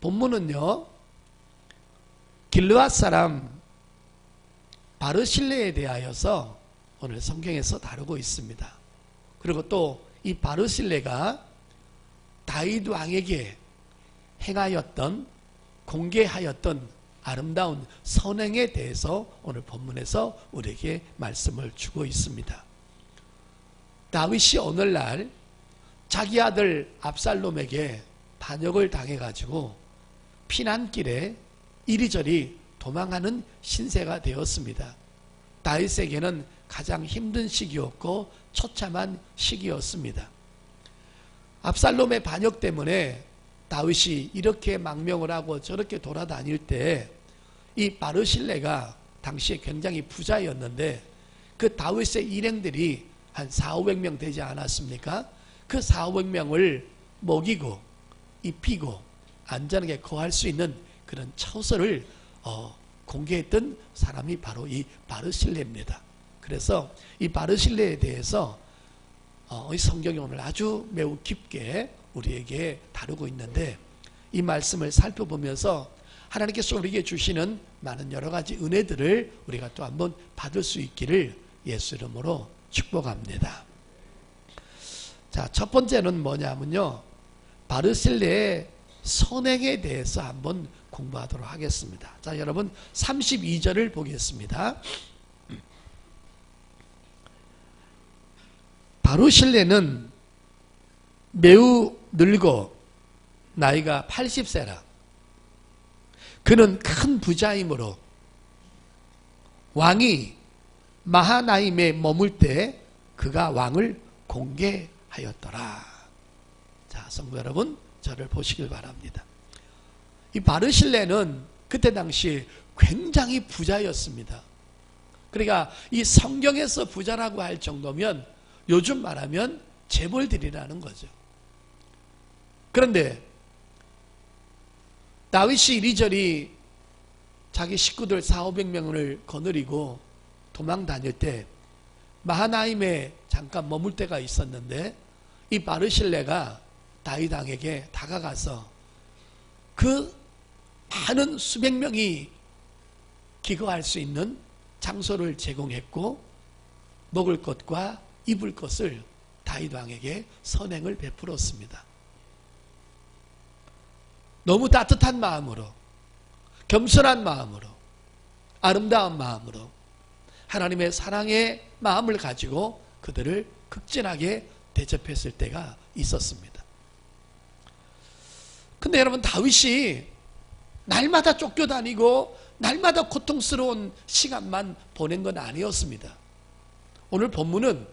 본문은요, 길르앗 사람 바르실레에 대하여서 오늘 성경에서 다루고 있습니다. 그리고 또 이 바르실레가 다윗 왕에게 행하였던, 공개하였던 아름다운 선행에 대해서 오늘 본문에서 우리에게 말씀을 주고 있습니다. 다윗이 오늘날 자기 아들 압살롬에게 반역을 당해가지고 피난길에 이리저리 도망하는 신세가 되었습니다. 다윗에게는 가장 힘든 시기였고 처참한 시기였습니다. 압살롬의 반역 때문에 다윗이 이렇게 망명을 하고 저렇게 돌아다닐 때 이 바르실레가 당시에 굉장히 부자였는데 그 다윗의 일행들이 한 400~500명 되지 않았습니까? 그 400~500명을 먹이고 입히고 안전하게 거할 수 있는 그런 처소를 공개했던 사람이 바로 이 바르실레입니다. 그래서 이 바르실레에 대해서 이 성경이 오늘 아주 매우 깊게 우리에게 다루고 있는데, 이 말씀을 살펴보면서 하나님께서 우리에게 주시는 많은 여러 가지 은혜들을 우리가 또 한번 받을 수 있기를 예수 이름으로 축복합니다. 자, 첫 번째는 뭐냐면요, 바르실레의 선행에 대해서 한번 공부하도록 하겠습니다. 자, 여러분 32절을 보겠습니다. 바르실레는 매우 늙어 나이가 80세라. 그는 큰 부자이므로 왕이 마하나임에 머물 때 그가 왕을 공개하였더라. 자, 성도 여러분, 저를 보시길 바랍니다. 이 바르실레는 그때 당시 굉장히 부자였습니다. 그러니까 이 성경에서 부자라고 할 정도면 요즘 말하면 재벌들이라는 거죠. 그런데 다윗이 이리저리 자기 식구들 400~500명을 거느리고 도망 다닐 때 마하나임에 잠깐 머물 때가 있었는데, 이 바르실레가 다윗 왕에게 다가가서 그 많은 수백 명이 기거할 수 있는 장소를 제공했고 먹을 것과 입을 것을 다윗 왕에게 선행을 베풀었습니다. 너무 따뜻한 마음으로, 겸손한 마음으로, 아름다운 마음으로 하나님의 사랑의 마음을 가지고 그들을 극진하게 대접했을 때가 있었습니다. 근데 여러분, 다윗이 날마다 쫓겨다니고 날마다 고통스러운 시간만 보낸 건 아니었습니다. 오늘 본문은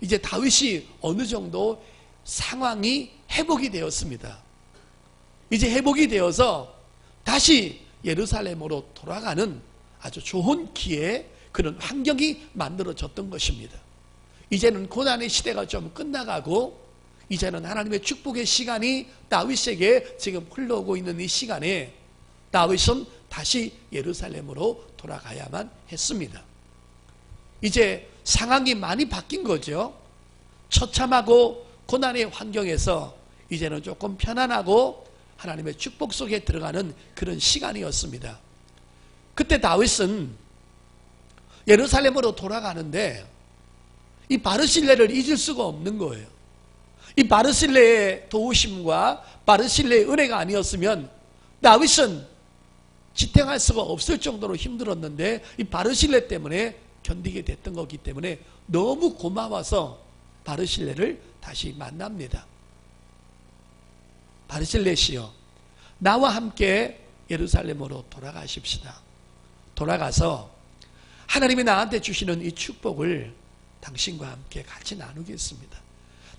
이제 다윗이 어느 정도 상황이 회복이 되었습니다. 이제 회복이 되어서 다시 예루살렘으로 돌아가는 아주 좋은 기회, 그런 환경이 만들어졌던 것입니다. 이제는 고난의 시대가 좀 끝나가고 이제는 하나님의 축복의 시간이 다윗에게 지금 흘러오고 있는 이 시간에 다윗은 다시 예루살렘으로 돌아가야만 했습니다. 이제 상황이 많이 바뀐 거죠. 처참하고 고난의 환경에서 이제는 조금 편안하고 하나님의 축복 속에 들어가는 그런 시간이었습니다. 그때 다윗은 예루살렘으로 돌아가는데 이 바르실레를 잊을 수가 없는 거예요. 이 바르실레의 도우심과 바르실레의 은혜가 아니었으면 다윗은 지탱할 수가 없을 정도로 힘들었는데 이 바르실레 때문에 견디게 됐던 거기 때문에 너무 고마워서 바르실레를 다시 만납니다. 바르실레시여, 나와 함께 예루살렘으로 돌아가십시다. 돌아가서 하나님이 나한테 주시는 이 축복을 당신과 함께 같이 나누겠습니다.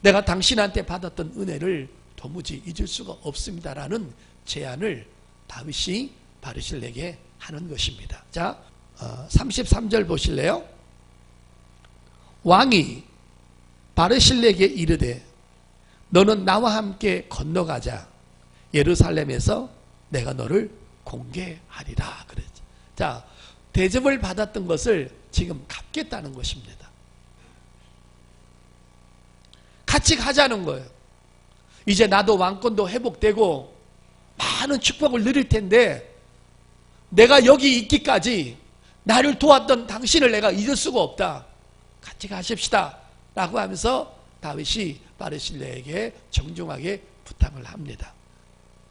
내가 당신한테 받았던 은혜를 도무지 잊을 수가 없습니다라는 제안을 다윗이 바르실레에게 하는 것입니다. 자, 33절 보실래요? 왕이 바르실레에게 이르되 너는 나와 함께 건너가자. 예루살렘에서 내가 너를 공개하리라 그랬죠. 자, 대접을 받았던 것을 지금 갚겠다는 것입니다. 같이 가자는 거예요. 이제 나도 왕권도 회복되고 많은 축복을 누릴 텐데 내가 여기 있기까지 나를 도왔던 당신을 내가 잊을 수가 없다. 같이 가십시다 라고 하면서 다윗이 바르실레에게 정중하게 부탁을 합니다.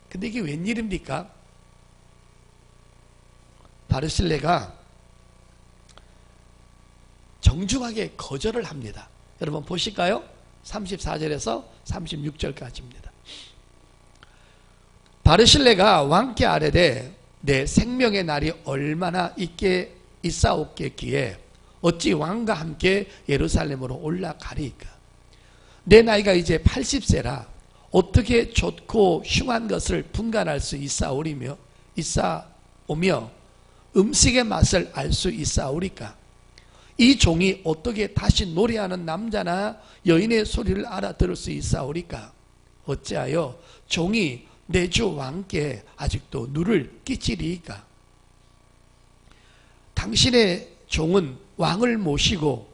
근데 이게 웬일입니까? 바르실레가 정중하게 거절을 합니다. 여러분 보실까요? 34절에서 36절까지입니다. 바르실레가 왕께 아뢰되 내 생명의 날이 얼마나 있사옵겠기에 어찌 왕과 함께 예루살렘으로 올라가리이까. 내 나이가 이제 80세라 어떻게 좋고 흉한 것을 분간할 수 있사오며 음식의 맛을 알 수 있사오리까. 이 종이 어떻게 다시 노래하는 남자나 여인의 소리를 알아들을 수 있사오리까. 어찌하여 종이 내 주 왕께 아직도 누를 끼치리이까. 당신의 종은 왕을 모시고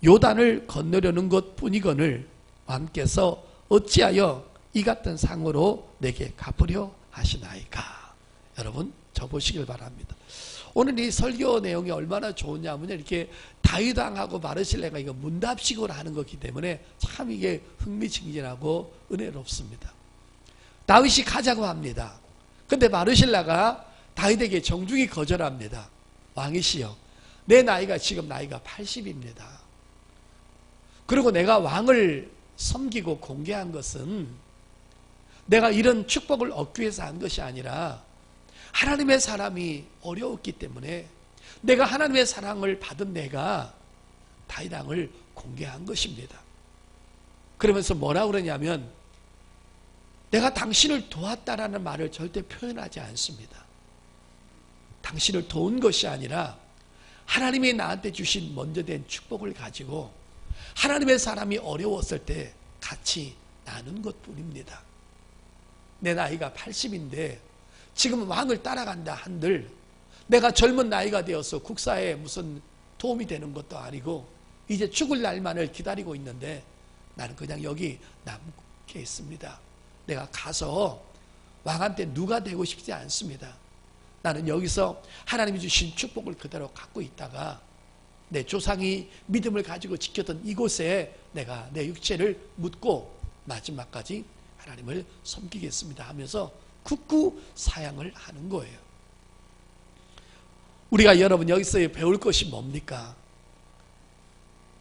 요단을 건너려는 것 뿐이거늘 왕께서 어찌하여 이 같은 상으로 내게 갚으려 하시나이까. 여러분 저 보시길 바랍니다. 오늘 이 설교 내용이 얼마나 좋으냐면 이렇게 다윗왕하고 바르실레가 이거 문답식으로 하는 것이기 때문에 참 이게 흥미진진하고 은혜롭습니다. 다윗이 가자고 합니다. 근데 바르실레가 다윗에게 정중히 거절합니다. 왕이시여, 내 나이가 지금 나이가 80입니다. 그리고 내가 왕을 섬기고 공개한 것은 내가 이런 축복을 얻기 위해서 한 것이 아니라 하나님의 사람이 어려웠기 때문에 내가 하나님의 사랑을 받은 내가 다윗 왕을 공개한 것입니다. 그러면서 뭐라 그러냐면 내가 당신을 도왔다라는 말을 절대 표현하지 않습니다. 당신을 도운 것이 아니라 하나님이 나한테 주신 먼저 된 축복을 가지고 하나님의 사람이 어려웠을 때 같이 나눈 것뿐입니다. 내 나이가 80인데 지금 왕을 따라간다 한들 내가 젊은 나이가 되어서 국사에 무슨 도움이 되는 것도 아니고 이제 죽을 날만을 기다리고 있는데 나는 그냥 여기 남게 있습니다. 내가 가서 왕한테 누가 되고 싶지 않습니다. 나는 여기서 하나님이 주신 축복을 그대로 갖고 있다가 내 조상이 믿음을 가지고 지켰던 이곳에 내가 내 육체를 묻고 마지막까지 하나님을 섬기겠습니다 하면서 굳고 사양을 하는 거예요. 우리가 여러분 여기서 배울 것이 뭡니까?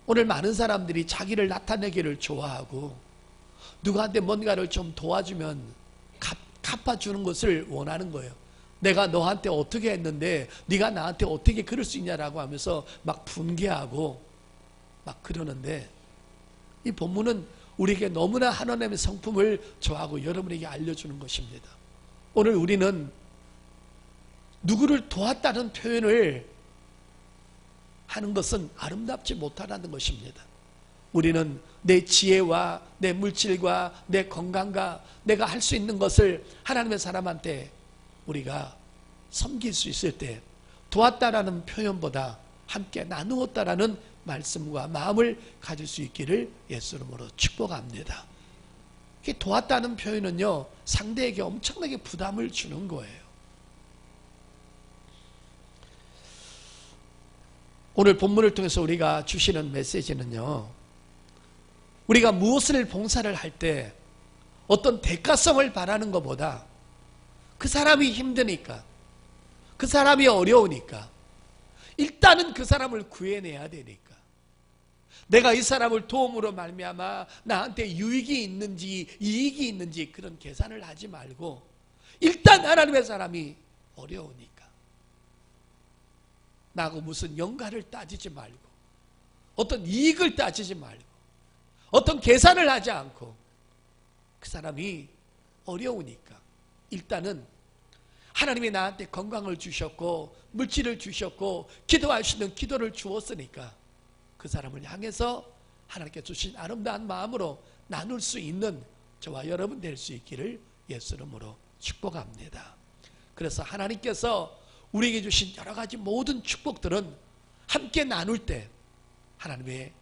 오늘 많은 사람들이 자기를 나타내기를 좋아하고 누구한테 뭔가를 좀 도와주면 갚아주는 것을 원하는 거예요. 내가 너한테 어떻게 했는데 네가 나한테 어떻게 그럴 수 있냐라고 하면서 막 분개하고 막 그러는데 이 본문은 우리에게 너무나 하나님의 성품을 저하고 여러분에게 알려주는 것입니다. 오늘 우리는 누구를 도왔다는 표현을 하는 것은 아름답지 못하다는 것입니다. 우리는 내 지혜와 내 물질과 내 건강과 내가 할 수 있는 것을 하나님의 사람한테 우리가 섬길 수 있을 때 도왔다라는 표현보다 함께 나누었다라는 말씀과 마음을 가질 수 있기를 예수 이름으로 축복합니다. 도왔다는 표현은요 상대에게 엄청나게 부담을 주는 거예요. 오늘 본문을 통해서 우리가 주시는 메시지는요, 우리가 무엇을 봉사를 할 때 어떤 대가성을 바라는 것보다 그 사람이 힘드니까, 그 사람이 어려우니까 일단은 그 사람을 구해내야 되니까, 내가 이 사람을 도움으로 말미암아 나한테 유익이 있는지 이익이 있는지 그런 계산을 하지 말고 일단 하나님의 사람이 어려우니까 나하고 무슨 연관을 따지지 말고 어떤 이익을 따지지 말고 어떤 계산을 하지 않고 그 사람이 어려우니까 일단은 하나님이 나한테 건강을 주셨고 물질을 주셨고 기도할 수 있는 기도를 주었으니까 그 사람을 향해서 하나님께 주신 아름다운 마음으로 나눌 수 있는 저와 여러분 될 수 있기를 예수 이름으로 축복합니다. 그래서 하나님께서 우리에게 주신 여러 가지 모든 축복들은 함께 나눌 때 하나님의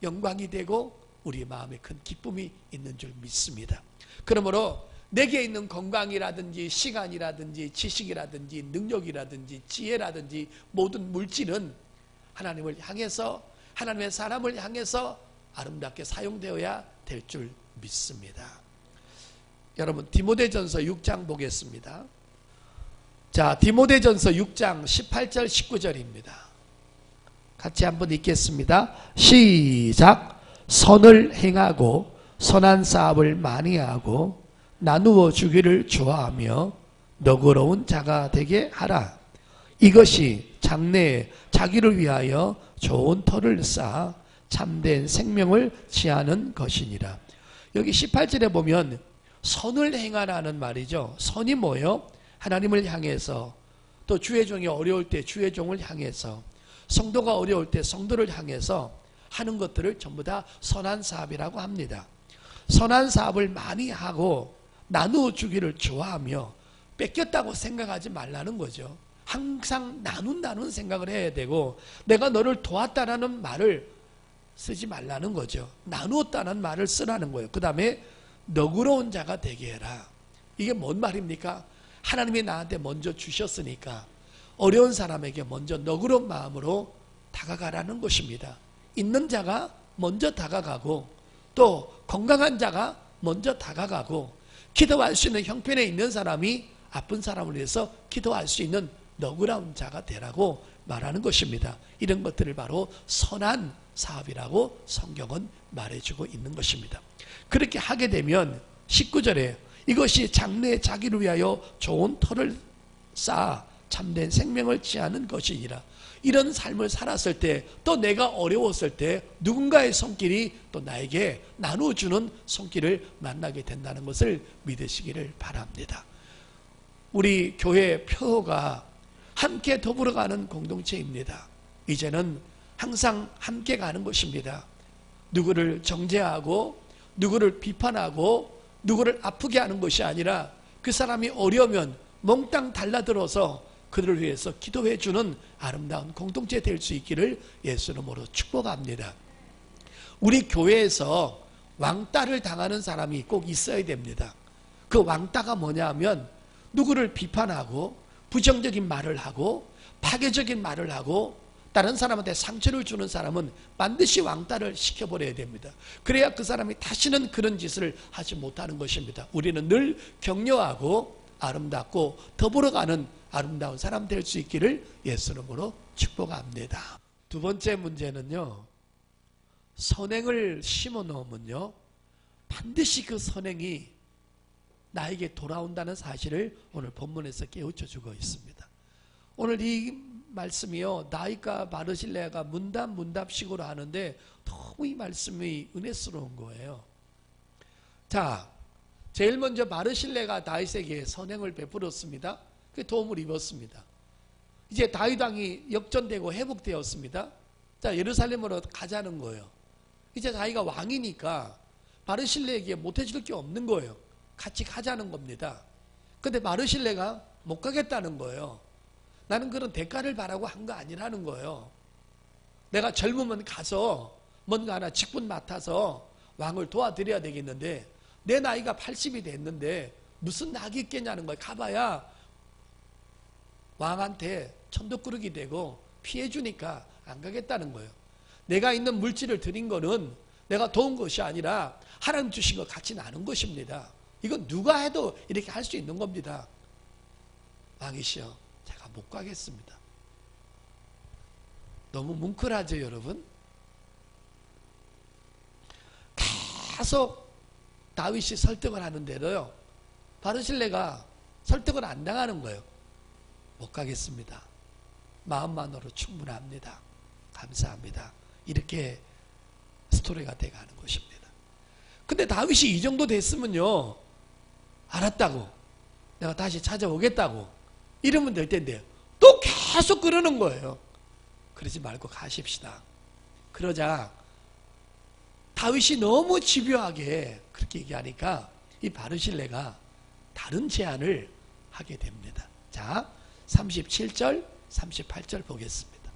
영광이 되고 우리의 마음에 큰 기쁨이 있는 줄 믿습니다. 그러므로 내게 있는 건강이라든지 시간이라든지 지식이라든지 능력이라든지 지혜라든지 모든 물질은 하나님을 향해서, 하나님의 사람을 향해서 아름답게 사용되어야 될 줄 믿습니다. 여러분, 디모데전서 6장 보겠습니다. 자, 디모데전서 6장 18절 19절입니다. 같이 한번 읽겠습니다. 시작. 선을 행하고 선한 사업을 많이 하고 나누어 주기를 좋아하며 너그러운 자가 되게 하라. 이것이 장래에 자기를 위하여 좋은 터를 쌓아 참된 생명을 취하는 것이니라. 여기 18절에 보면 선을 행하라는 말이죠. 선이 뭐예요? 하나님을 향해서, 또 주의 종이 어려울 때 주의 종을 향해서, 성도가 어려울 때 성도를 향해서 하는 것들을 전부 다 선한 사업이라고 합니다. 선한 사업을 많이 하고 나누어 주기를 좋아하며, 뺏겼다고 생각하지 말라는 거죠. 항상 나눈다는 생각을 해야 되고, 내가 너를 도왔다라는 말을 쓰지 말라는 거죠. 나누었다는 말을 쓰라는 거예요. 그 다음에 너그러운 자가 되게 해라. 이게 뭔 말입니까? 하나님이 나한테 먼저 주셨으니까 어려운 사람에게 먼저 너그러운 마음으로 다가가라는 것입니다. 있는 자가 먼저 다가가고, 또 건강한 자가 먼저 다가가고, 기도할 수 있는 형편에 있는 사람이 아픈 사람을 위해서 기도할 수 있는 너그러운 자가 되라고 말하는 것입니다. 이런 것들을 바로 선한 사업이라고 성경은 말해주고 있는 것입니다. 그렇게 하게 되면 19절에 이것이 장래에 자기를 위하여 좋은 터를 쌓아 참된 생명을 취하는 것이니라. 이런 삶을 살았을 때, 또 내가 어려웠을 때 누군가의 손길이 또 나에게 나누어주는 손길을 만나게 된다는 것을 믿으시기를 바랍니다. 우리 교회 표어가 함께 더불어 가는 공동체입니다. 이제는 항상 함께 가는 것입니다. 누구를 정죄하고 누구를 비판하고 누구를 아프게 하는 것이 아니라, 그 사람이 어려우면 몽땅 달라들어서 그들을 위해서 기도해 주는 아름다운 공동체 될 수 있기를 예수 이름으로 축복합니다. 우리 교회에서 왕따를 당하는 사람이 꼭 있어야 됩니다. 그 왕따가 뭐냐 하면, 누구를 비판하고 부정적인 말을 하고 파괴적인 말을 하고 다른 사람한테 상처를 주는 사람은 반드시 왕따를 시켜버려야 됩니다. 그래야 그 사람이 다시는 그런 짓을 하지 못하는 것입니다. 우리는 늘 격려하고 아름답고 더불어가는 아름다운 사람 될 수 있기를 예수 이름으로 축복합니다. 두 번째 문제는요, 선행을 심어 놓으면요 반드시 그 선행이 나에게 돌아온다는 사실을 오늘 본문에서 깨우쳐 주고 있습니다. 오늘 이 말씀이요, 나이가 바르실레가 문답식으로 하는데 너무 이 말씀이 은혜스러운 거예요. 자, 제일 먼저 바르실레가 다윗에게 선행을 베풀었습니다. 그 도움을 입었습니다. 이제 다윗 왕이 역전되고 회복되었습니다. 자, 예루살렘으로 가자는 거예요. 이제 자기가 왕이니까 바르실레에게 못해줄 게 없는 거예요. 같이 가자는 겁니다. 근데 바르실레가 못 가겠다는 거예요. 나는 그런 대가를 바라고 한 거 아니라는 거예요. 내가 젊으면 가서 뭔가 하나 직분 맡아서 왕을 도와드려야 되겠는데, 내 나이가 80이 됐는데 무슨 낙이 있겠냐는 거예요. 가봐야 왕한테 천덕꾸러기 되고 피해주니까 안 가겠다는 거예요. 내가 있는 물질을 드린 거는 내가 도운 것이 아니라 하나님 주신 것 같이 나눈 것입니다. 이건 누가 해도 이렇게 할 수 있는 겁니다. 왕이시여, 제가 못 가겠습니다. 너무 뭉클하죠, 여러분? 계속 다윗이 설득을 하는데도요, 바르실레가 설득을 안 당하는 거예요. 못 가겠습니다. 마음만으로 충분합니다. 감사합니다. 이렇게 스토리가 돼가는 것입니다. 근데 다윗이 이 정도 됐으면요, 알았다고, 내가 다시 찾아오겠다고 이러면 될 텐데 또 계속 그러는 거예요. 그러지 말고 가십시다. 그러자 다윗이 너무 집요하게 그렇게 얘기하니까 이 바르실레가 다른 제안을 하게 됩니다. 자, 37절 38절 보겠습니다.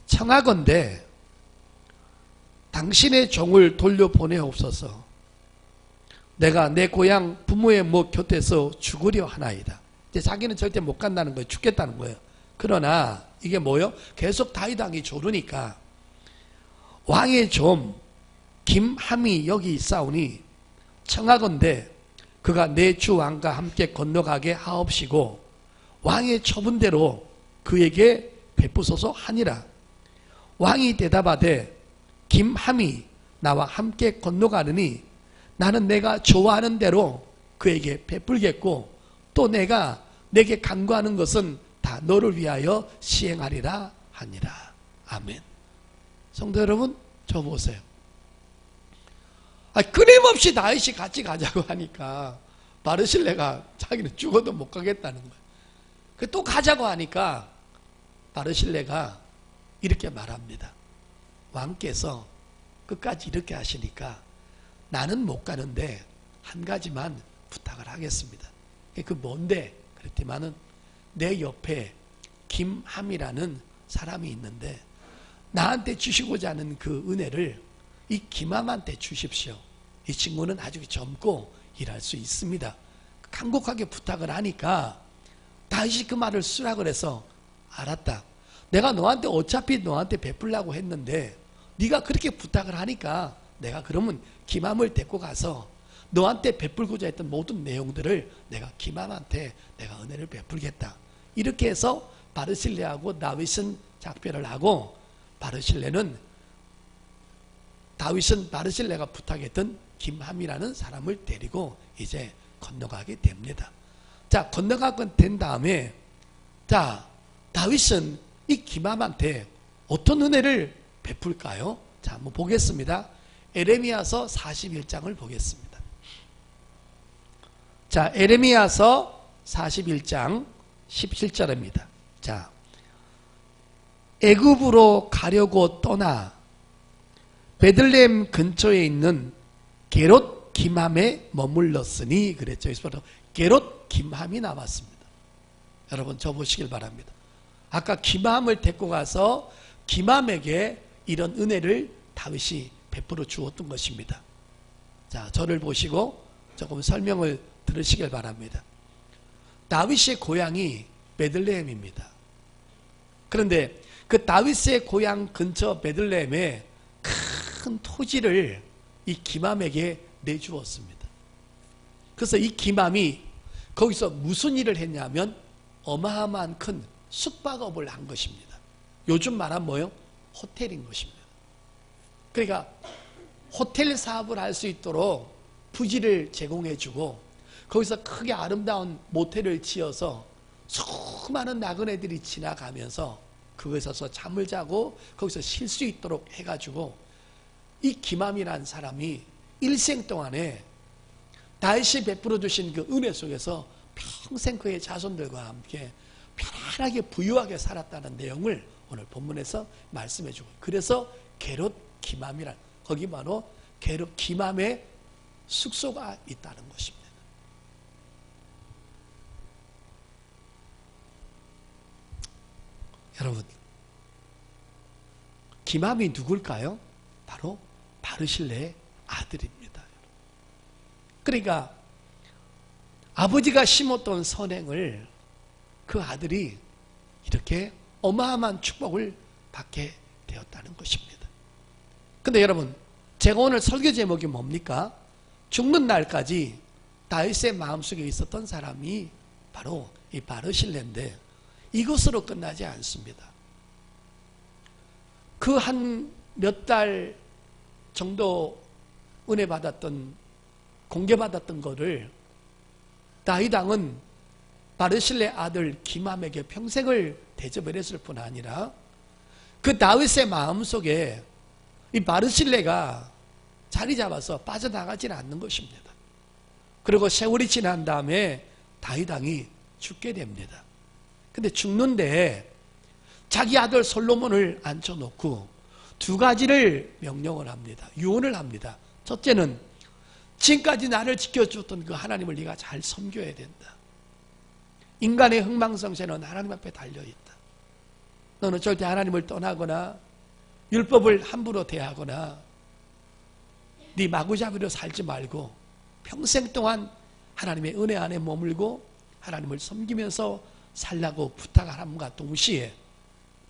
청하건대 당신의 종을 돌려보내옵소서. 내가 내 고향 부모의 목 곁에서 죽으려 하나이다. 이제 자기는 절대 못 간다는 거예요. 죽겠다는 거예요. 그러나 이게 뭐요? 계속 다윗 왕이 조르니까 왕의 좀 김함이 여기 있사오니 청하건대 그가 내 주 왕과 함께 건너가게 하옵시고 왕의 처분대로 그에게 베푸소서 하니라. 왕이 대답하되 김함이 나와 함께 건너가느니 나는 내가 좋아하는 대로 그에게 베풀겠고 또 내가 내게 간구하는 것은 다 너를 위하여 시행하리라 하니라. 아멘. 성도 여러분, 저 보세요. 끊임없이 다윗이 같이 가자고 하니까 바르실레가 자기는 죽어도 못 가겠다는 거예요. 또 가자고 하니까 바르실레가 이렇게 말합니다. 왕께서 끝까지 이렇게 하시니까 나는 못 가는데 한 가지만 부탁을 하겠습니다. 그 뭔데? 그랬더니만은 내 옆에 김함이라는 사람이 있는데 나한테 주시고자 하는 그 은혜를 이 김함한테 주십시오. 이 친구는 아주 젊고 일할 수 있습니다. 간곡하게 부탁을 하니까 다윗이 그 말을 수락을 해서 알았다. 내가 너한테 어차피 너한테 베풀려고 했는데 네가 그렇게 부탁을 하니까 내가 그러면 김함을 데리고 가서 너한테 베풀고자 했던 모든 내용들을 내가 김함한테 내가 은혜를 베풀겠다. 이렇게 해서 바르실레하고 다윗은 작별을 하고 다윗은 바르실레가 부탁했던 김함이라는 사람을 데리고 이제 건너가게 됩니다. 자, 건너가게 된 다음에 자, 다윗은 이 김함한테 어떤 은혜를 베풀까요? 자, 한번 보겠습니다. 에레미야서 41장을 보겠습니다. 자, 에레미야서 41장 17절입니다. 자, 애굽으로 가려고 떠나 베들레헴 근처에 있는 게롯 김함에 머물렀으니 그랬죠. 그래서 게롯 김함이 나왔습니다. 여러분 저 보시길 바랍니다. 아까 김함을 데리고 가서 김함에게 이런 은혜를 다윗이 베풀어 주었던 것입니다. 자, 저를 보시고 조금 설명을 들으시길 바랍니다. 다윗의 고향이 베들레헴입니다. 그런데 그 다윗의 고향 근처 베들레헴에 큰 토지를 이 김함에게 내주었습니다. 그래서 이 김함이 거기서 무슨 일을 했냐면 어마어마한 큰 숙박업을 한 것입니다. 요즘 말하면 뭐예요? 호텔인 것입니다. 그러니까 호텔 사업을 할 수 있도록 부지를 제공해주고 거기서 크게 아름다운 모텔을 지어서 수많은 나그네들이 지나가면서 그곳에서 잠을 자고 거기서 쉴 수 있도록 해가지고 이 김함이라는 사람이 일생 동안에 다윗이 베풀어 주신 그 은혜 속에서 평생 그의 자손들과 함께 편안하게 부유하게 살았다는 내용을 오늘 본문에서 말씀해 주고, 그래서 게롯 김함이란, 거기 바로 게롯 김함의 숙소가 있다는 것입니다. 여러분, 김함이 누굴까요? 바로 바르실레의 아들입니다. 그러니까 아버지가 심었던 선행을 그 아들이 이렇게 어마어마한 축복을 받게 되었다는 것입니다. 근데 여러분, 제가 오늘 설교 제목이 뭡니까? 죽는 날까지 다윗의 마음속에 있었던 사람이 바로 이 바르실레인데 이것으로 끝나지 않습니다. 그 한 몇 달 정도 은혜 받았던, 공개받았던 것을 다윗 왕은 바르실레 아들 김함에게 평생을 대접을 뿐 아니라 그 다윗의 마음속에 이 바르실레가 자리 잡아서 빠져나가지는 않는 것입니다. 그리고 세월이 지난 다음에 다윗 왕이 죽게 됩니다. 근데 죽는데 자기 아들 솔로몬을 앉혀놓고 두 가지를 명령을 합니다. 유언을 합니다. 첫째는 지금까지 나를 지켜주었던 그 하나님을 네가 잘 섬겨야 된다. 인간의 흥망성쇠는 하나님 앞에 달려있다. 너는 절대 하나님을 떠나거나 율법을 함부로 대하거나 네 마구잡이로 살지 말고 평생 동안 하나님의 은혜 안에 머물고 하나님을 섬기면서 살라고 부탁함과 동시에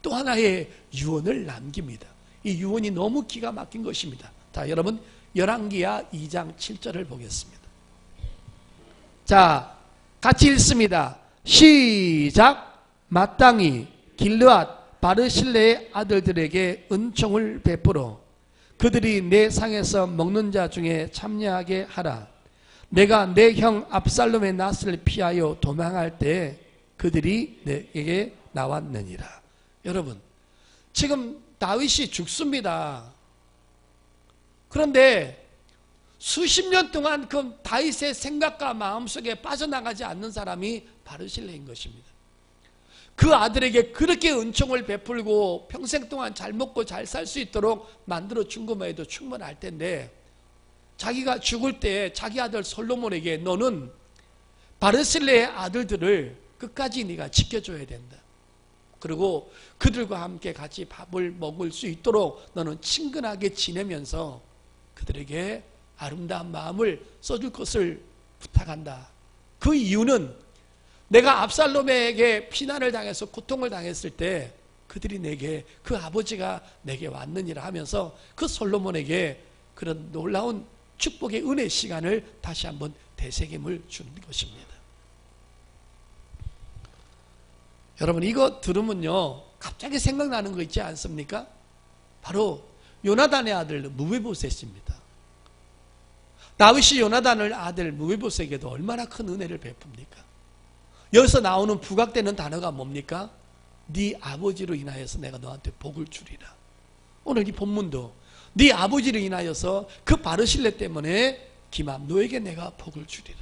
또 하나의 유언을 남깁니다. 이 유언이 너무 기가 막힌 것입니다. 자, 여러분 열왕기하 2장 7절을 보겠습니다. 자, 같이 읽습니다. 시작. 마땅히 길르앗 바르실레의 아들들에게 은총을 베풀어 그들이 내 상에서 먹는 자 중에 참여하게 하라. 내가 내 형 압살롬의 낫을 피하여 도망할 때 그들이 내게 나왔느니라. 여러분, 지금 다윗이 죽습니다. 그런데 수십 년 동안 그 다윗의 생각과 마음속에 빠져나가지 않는 사람이 바르실레인 것입니다. 그 아들에게 그렇게 은총을 베풀고 평생 동안 잘 먹고 잘 살 수 있도록 만들어 준 것만 해도 충분할 텐데, 자기가 죽을 때 자기 아들 솔로몬에게 너는 바르실레의 아들들을 끝까지 네가 지켜줘야 된다. 그리고 그들과 함께 같이 밥을 먹을 수 있도록 너는 친근하게 지내면서 그들에게 아름다운 마음을 써줄 것을 부탁한다. 그 이유는 내가 압살롬에게 피난을 당해서 고통을 당했을 때 그들이 내게, 그 아버지가 내게 왔느니라 하면서 그 솔로몬에게 그런 놀라운 축복의 은혜 시간을 다시 한번 되새김을 주는 것입니다. 여러분, 이거 들으면요 갑자기 생각나는 거 있지 않습니까? 바로 요나단의 아들 무비보셋입니다. 다윗이 요나단의 아들 무비보셋에게도 얼마나 큰 은혜를 베풉니까? 여기서 나오는 부각되는 단어가 뭡니까? 네 아버지로 인하여서 내가 너한테 복을 주리라. 오늘 이 본문도 네 아버지로 인하여서 그 바르실레 때문에 기맘 너에게 내가 복을 주리라.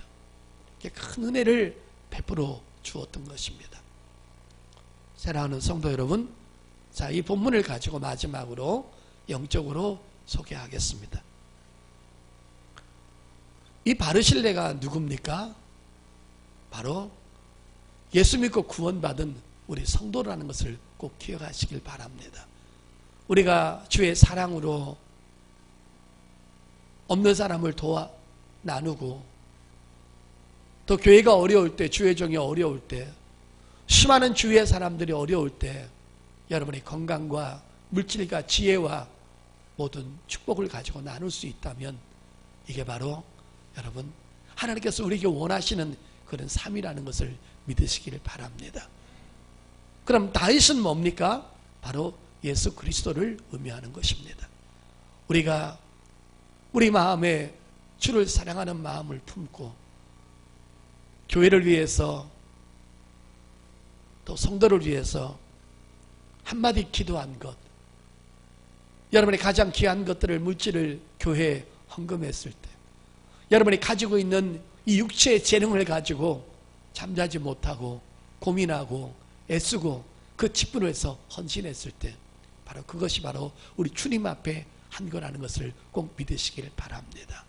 이렇게 큰 은혜를 베풀어 주었던 것입니다. 사랑하는 성도 여러분, 자, 이 본문을 가지고 마지막으로 영적으로 소개하겠습니다. 이 바르실레가 누굽니까? 바로 예수 믿고 구원받은 우리 성도라는 것을 꼭 기억하시길 바랍니다. 우리가 주의 사랑으로 없는 사람을 도와 나누고, 또 교회가 어려울 때, 주의 종이 어려울 때, 수많은 주위의 사람들이 어려울 때 여러분의 건강과 물질과 지혜와 모든 축복을 가지고 나눌 수 있다면 이게 바로 여러분 하나님께서 우리에게 원하시는 그런 삶이라는 것을 믿으시기를 바랍니다. 그럼 다윗은 뭡니까? 바로 예수 그리스도를 의미하는 것입니다. 우리가 우리 마음에 주를 사랑하는 마음을 품고 교회를 위해서 또 성도를 위해서 한마디 기도한 것, 여러분이 가장 귀한 것들을, 물질을 교회에 헌금했을 때, 여러분이 가지고 있는 이 육체의 재능을 가지고 잠자지 못하고 고민하고 애쓰고 그 직분을 해서 헌신했을 때 바로 그것이 바로 우리 주님 앞에 한 거라는 것을 꼭 믿으시길 바랍니다.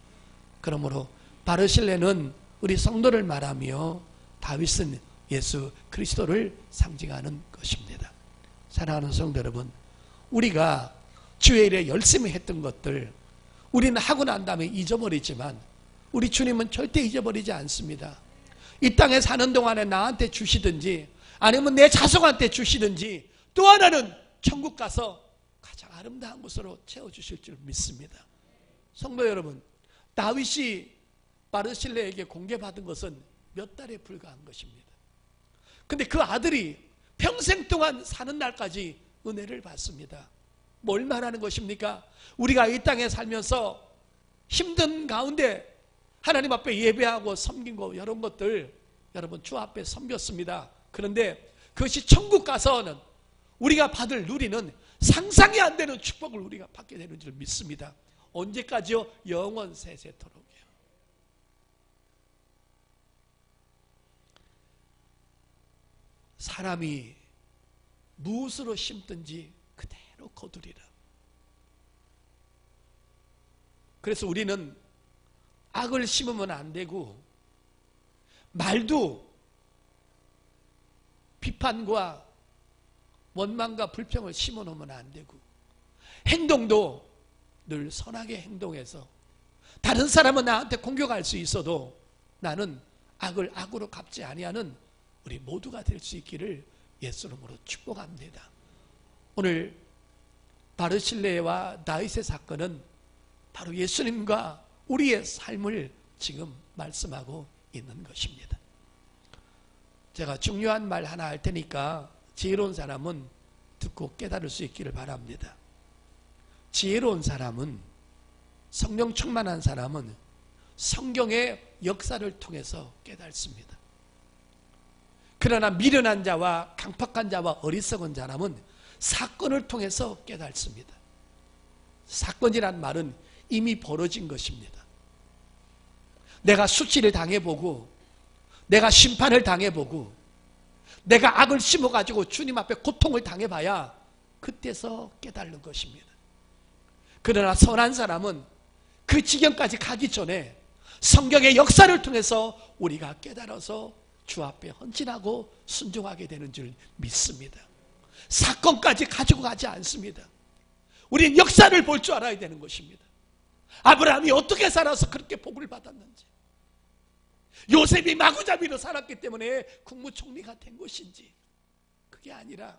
그러므로 바르실레는 우리 성도를 말하며 다윗은 예수 그리스도를 상징하는 것입니다. 사랑하는 성도 여러분, 우리가 주의 일에 열심히 했던 것들 우리는 하고 난 다음에 잊어버리지만 우리 주님은 절대 잊어버리지 않습니다. 이 땅에 사는 동안에 나한테 주시든지 아니면 내 자손한테 주시든지 또 하나는 천국 가서 가장 아름다운 곳으로 채워주실 줄 믿습니다. 성도 여러분, 다윗이 바르실레에게 공개받은 것은 몇 달에 불과한 것입니다. 근데 그 아들이 평생 동안 사는 날까지 은혜를 받습니다. 뭘 말하는 것입니까? 우리가 이 땅에 살면서 힘든 가운데 하나님 앞에 예배하고 섬긴 거 이런 것들 여러분 주 앞에 섬겼습니다. 그런데 그것이 천국 가서는 우리가 받을 누리는 상상이 안 되는 축복을 우리가 받게 되는 줄 믿습니다. 언제까지요? 영원 세세토록이요. 사람이 무엇으로 심든지 그대로 거두리라. 그래서 우리는 악을 심으면 안 되고, 말도 비판과 원망과 불평을 심어놓으면 안 되고, 행동도 늘 선하게 행동해서 다른 사람은 나한테 공격할 수 있어도 나는 악을 악으로 갚지 아니하는 우리 모두가 될 수 있기를 예수 이름으로 축복합니다. 오늘 바르실레와 다윗의 사건은 바로 예수님과 우리의 삶을 지금 말씀하고 있는 것입니다. 제가 중요한 말 하나 할 테니까 지혜로운 사람은 듣고 깨달을 수 있기를 바랍니다. 지혜로운 사람은, 성령 충만한 사람은 성경의 역사를 통해서 깨닫습니다. 그러나 미련한 자와 강팍한 자와 어리석은 사람은 사건을 통해서 깨닫습니다. 사건이란 말은 이미 벌어진 것입니다. 내가 수치를 당해보고, 내가 심판을 당해보고, 내가 악을 심어가지고 주님 앞에 고통을 당해봐야 그때서 깨닫는 것입니다. 그러나 선한 사람은 그 지경까지 가기 전에 성경의 역사를 통해서 우리가 깨달아서 주 앞에 헌신하고 순종하게 되는 줄 믿습니다. 사건까지 가지고 가지 않습니다. 우리는 역사를 볼 줄 알아야 되는 것입니다. 아브라함이 어떻게 살아서 그렇게 복을 받았는지, 요셉이 마구잡이로 살았기 때문에 국무총리가 된 것인지, 그게 아니라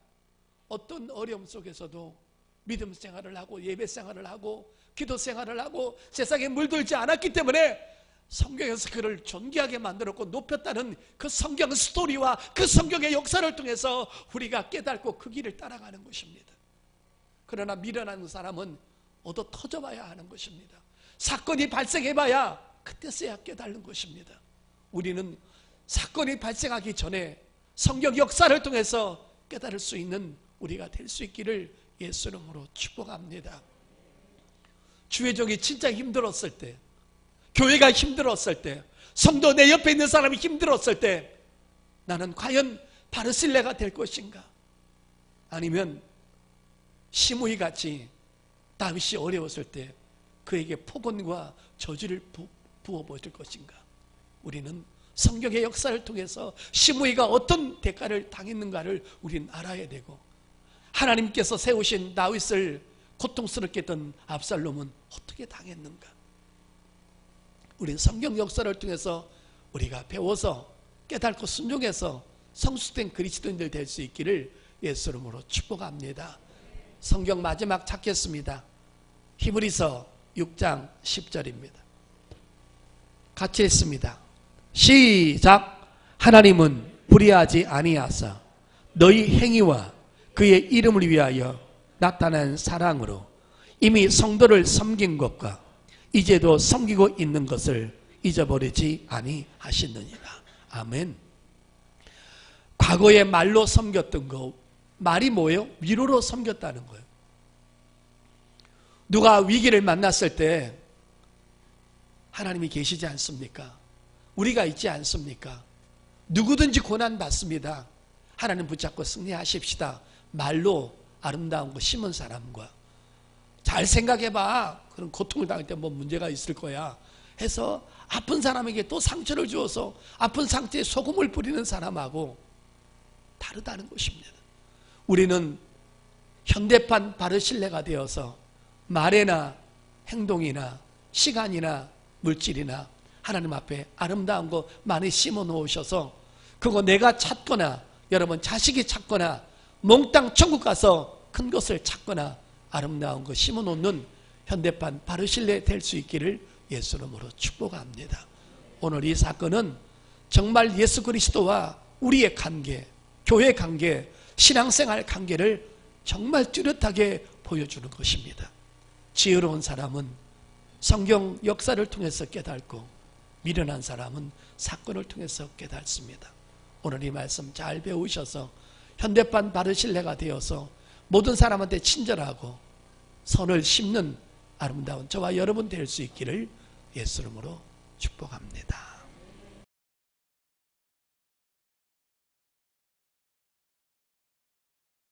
어떤 어려움 속에서도 믿음 생활을 하고 예배 생활을 하고 기도 생활을 하고 세상에 물들지 않았기 때문에 성경에서 그를 존귀하게 만들었고 높였다는 그 성경 스토리와 그 성경의 역사를 통해서 우리가 깨닫고 그 길을 따라가는 것입니다. 그러나 미련한 사람은 얻어 터져봐야 하는 것입니다. 사건이 발생해봐야 그때서야 깨닫는 것입니다. 우리는 사건이 발생하기 전에 성경 역사를 통해서 깨달을 수 있는 우리가 될 수 있기를 예수 이름으로 축복합니다. 주의 종이 진짜 힘들었을 때, 교회가 힘들었을 때, 성도 내 옆에 있는 사람이 힘들었을 때 나는 과연 바르실레가 될 것인가? 아니면 시므이 같이 다윗이 어려웠을 때 그에게 폭언과 저주를 부어버릴 것인가? 우리는 성경의 역사를 통해서 시므이가 어떤 대가를 당했는가를 우리는 알아야 되고, 하나님께서 세우신 다윗을 고통스럽게 했던 압살롬은 어떻게 당했는가? 우리는 성경 역사를 통해서 우리가 배워서 깨닫고 순종해서 성숙된 그리스도인들 될 수 있기를 예수 이름으로 축복합니다. 성경 마지막 찾겠습니다. 히브리서 6장 10절입니다. 같이 했습니다. 시작. 하나님은 불의하지 아니하사 너희 행위와 그의 이름을 위하여 나타난 사랑으로 이미 성도를 섬긴 것과 이제도 섬기고 있는 것을 잊어버리지 아니하시느니라. 아멘. 과거에 말로 섬겼던 거, 말이 뭐예요? 위로로 섬겼다는 거예요. 누가 위기를 만났을 때 하나님이 계시지 않습니까? 우리가 있지 않습니까? 누구든지 고난 받습니다. 하나님 붙잡고 승리하십시다. 말로 아름다운 거 심은 사람과, 잘 생각해봐, 그런 고통을 당할 때 뭐 문제가 있을 거야 해서 아픈 사람에게 또 상처를 주어서 아픈 상처에 소금을 뿌리는 사람하고 다르다는 것입니다. 우리는 현대판 바르실레가 되어서 말이나 행동이나 시간이나 물질이나 하나님 앞에 아름다운 거 많이 심어 놓으셔서 그거 내가 찾거나 여러분 자식이 찾거나 몽땅 천국 가서 큰 것을 찾거나 아름다운 거 심어 놓는 현대판 바르실레 될 수 있기를 예수 이름으로 축복합니다. 오늘 이 사건은 정말 예수 그리스도와 우리의 관계, 교회 관계, 신앙생활 관계를 정말 뚜렷하게 보여주는 것입니다. 지혜로운 사람은 성경 역사를 통해서 깨닫고 미련한 사람은 사건을 통해서 깨닫습니다. 오늘 이 말씀 잘 배우셔서 현대판 바르실레가 되어서 모든 사람한테 친절하고 선을 심는 아름다운 저와 여러분 될 수 있기를 예수 이름으로 축복합니다.